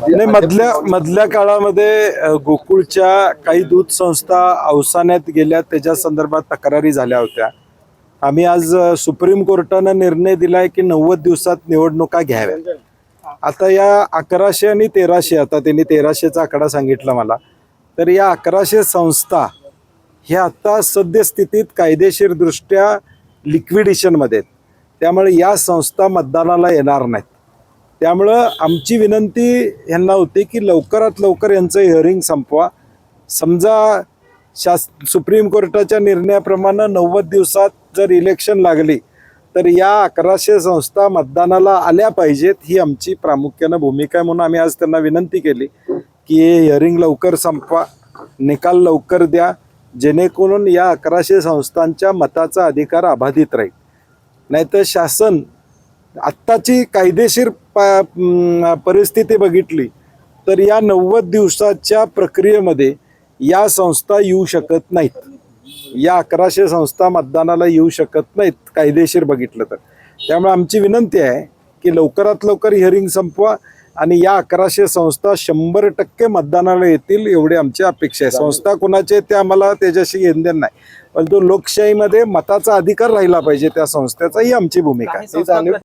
नाही, मधल्या काळामध्ये गोकुळच्या काही दूध संस्था अवसानात गेल्या, त्याच्या संदर्भात तक्रारी झाल्या होत्या. आम्ही आज सुप्रीम कोर्टानं निर्णय दिलाय की 90 दिवसात निवडणुका घ्याव्या. आता या 1100 आणि 1300, आता त्यांनी 1300चा आकडा सांगितला मला, तर या 1100 संस्था ह्या आता सद्यस्थितीत कायदेशीर दृष्ट्या लिक्विडेशनमध्ये आहेत. त्यामुळे या संस्था मतदानाला येणार नाहीत. त्यामुळं आमची विनंती यांना होती की लवकरात लवकर यांचं हिअरिंग संपवा. समजा सुप्रीम कोर्टाच्या निर्णयाप्रमाणे 90 दिवसात जर इलेक्शन लागली तर या 1100 संस्था मतदानाला आल्या पाहिजेत, ही आमची प्रामुख्यानं भूमिका आहे. म्हणून आम्ही आज त्यांना विनंती केली की हे हिअरिंग लवकर संपवा, निकाल लवकर द्या, जेणेकरून या 1100 संस्थांच्या मताचा अधिकार अबाधित राहील. नाहीतर शासन आत्ताची कायदेशीर परिस्थिती बघितली तर या 90 दिवसाच्या प्रक्रियेमध्ये या संस्था येऊ शकत नाहीत. या 1100 संस्था मतदानाला येऊ शकत नाहीत कायदेशीर बघितलं तर. त्यामुळे आमची विनंती आहे की लवकरात लवकर हिअरिंग संपवा आणि या 1100 संस्था 100% मतदानाला येतील, एवढी आमची अपेक्षा आहे. संस्था कुणाचे ते आम्हाला त्याच्याशी घेणदेण नाही, पण तो लोकशाहीमध्ये मताचा अधिकार राहिला पाहिजे त्या संस्थेचा, ही आमची भूमिका आहे.